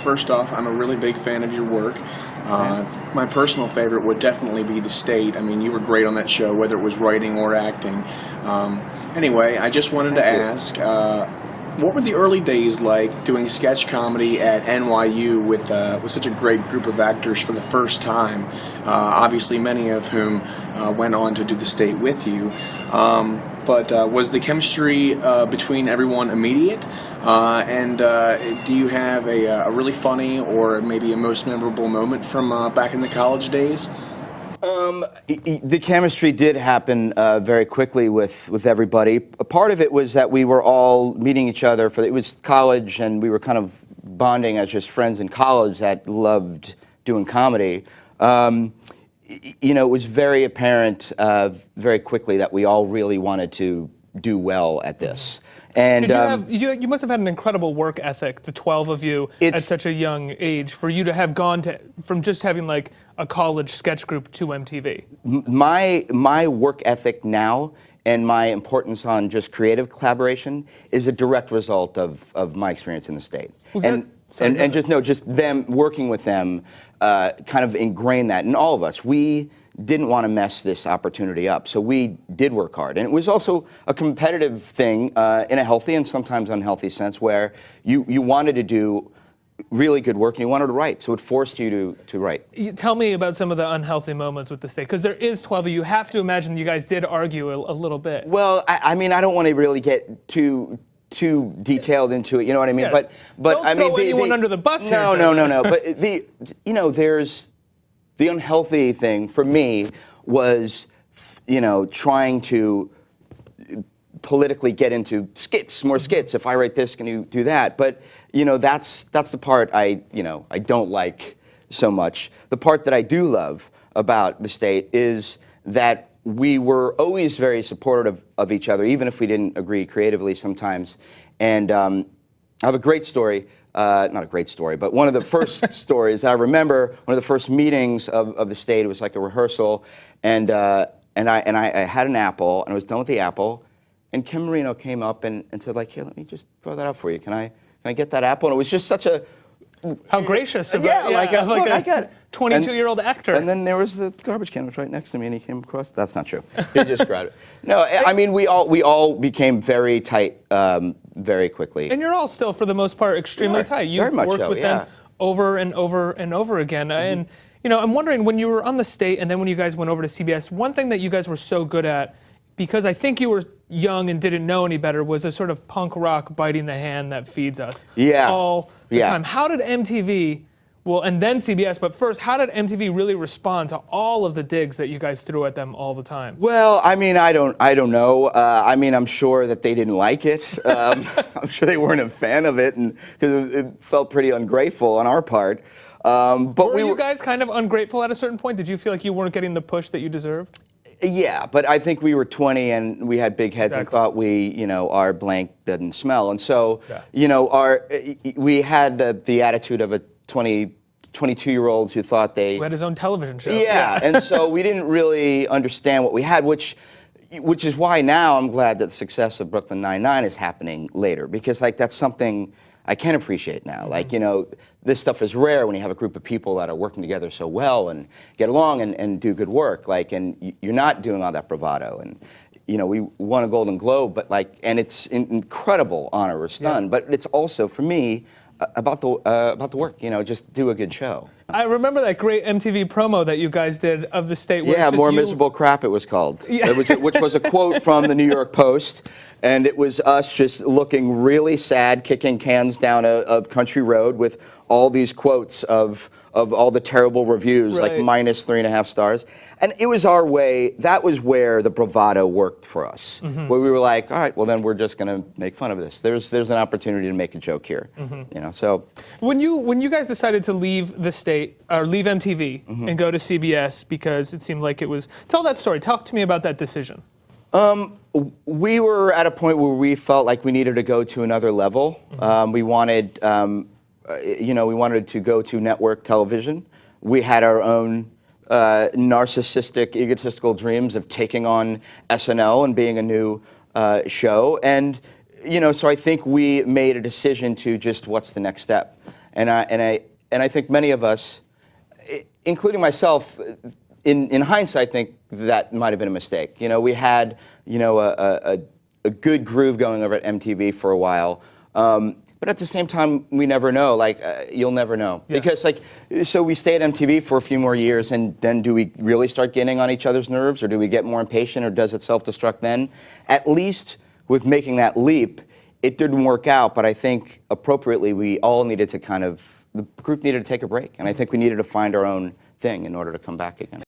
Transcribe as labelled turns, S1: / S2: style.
S1: first off, I'm a really big fan of your work. My personal favorite would definitely be The State. I mean, you were great on that show, whether it was writing or acting. Anyway, I just wanted to ask, what were the early days like doing sketch comedy at NYU with such a great group of actors for the first time? Obviously, many of whom went on to do The State with you. But was the chemistry between everyone immediate? And do you have a really funny or maybe a most memorable moment from back in the college days?
S2: The chemistry did happen very quickly with everybody. A part of it was that we were all meeting each other it was college, and we were kind of bonding as just friends in college that loved doing comedy. It was very apparent very quickly that we all really wanted to do well at this. And
S3: you must have had an incredible work ethic, the 12 of you, at such a young age, for you to have gone from just having like a college sketch group to MTV.
S2: My work ethic now and my importance on just creative collaboration is a direct result of my experience in the State. Just them working with them kind of ingrained that in all of us. We didn't want to mess this opportunity up, so we did work hard. And it was also a competitive thing in a healthy and sometimes unhealthy sense, where you wanted to do really good work and you wanted to write, so it forced you to write.
S3: Tell me about some of the unhealthy moments with the State, because there is 12 of you. You have to imagine you guys did argue a little bit.
S2: Well, I mean, I don't want to really get too detailed into it, you know what I mean?
S3: Yeah.
S2: But
S3: don't
S2: I mean,
S3: throw anyone under the bus here.
S2: No. But there's the unhealthy thing for me was, trying to politically get into more skits. If I write this, can you do that? But that's the part I don't like so much. The part that I do love about the State is that we were always very supportive of each other, even if we didn't agree creatively sometimes. And I have a great story. Not a great story, but one of the first stories I remember. One of the first meetings of the State. It was like a rehearsal, and I had an apple, and I was done with the apple, and Kim Marino came up and said, like, here, let me just throw that out for you. Can I get that apple? And it was just such a
S3: how gracious of
S2: I got
S3: 22-year-old actor.
S2: And then there was the garbage can was right next to me, and he came across. That's not true. He just grabbed it. No, I mean we all became very tight very quickly.
S3: And you're all still, for the most part, extremely tight. You've worked with them over and over and over again. And I'm wondering, when you were on the State and then when you guys went over to CBS, one thing that you guys were so good at, because I think you were young and didn't know any better, was a sort of punk rock biting the hand that feeds us all the time. How did MTV, and then CBS, but first, how did MTV really respond to all of the digs that you guys threw at them all the time?
S2: Well, I mean, I don't know. I mean, I'm sure that they didn't like it. I'm sure they weren't a fan of it, and because it felt pretty ungrateful on our part. But
S3: were you guys kind of ungrateful at a certain point? Did you feel like you weren't getting the push that you deserved?
S2: Yeah, but I think we were 20 and we had big heads and thought our blank doesn't smell. And so, we had the attitude of a 22-year-olds who thought they...
S3: Who had his own television show.
S2: Yeah, and so we didn't really understand what we had, which is why now I'm glad that the success of Brooklyn Nine-Nine is happening later, because that's something I can appreciate now. This stuff is rare when you have a group of people that are working together so well and get along and do good work. And you're not doing all that bravado. And we won a Golden Globe, but and it's an incredible honor. We're stunned, but it's also for me about the work. Just do a good show.
S3: I remember that great MTV promo that you guys did of the State.
S2: Yeah, More Miserable Crap it was called. Yeah. Which was a quote from the New York Post. And it was us just looking really sad, kicking cans down a country road with all these quotes of all the terrible reviews, like -3.5 stars. And it was our way. That was where the bravado worked for us. Mm-hmm. Where we were like, all right, well then we're just going to make fun of this. There's an opportunity to make a joke here. Mm-hmm. So
S3: when you guys decided to leave the State or leave MTV and go to CBS, because it seemed like it was, tell that story. Talk to me about that decision.
S2: We were at a point where we felt like we needed to go to another level. Mm-hmm. We wanted to go to network television. We had our own narcissistic, egotistical dreams of taking on SNL and being a new show. And, so I think we made a decision to just what's the next step. And I think many of us, including myself, in hindsight, think that might have been a mistake. You know, we had, you know, a good groove going over at MTV for a while. But at the same time, we never know. Like, you'll never know. Yeah. Because, like, so we stay at MTV for a few more years, and then do we really start getting on each other's nerves, or do we get more impatient, or does it self-destruct then? At least with making that leap, it didn't work out, but I think appropriately we all needed to the group needed to take a break, and I think we needed to find our own thing in order to come back again.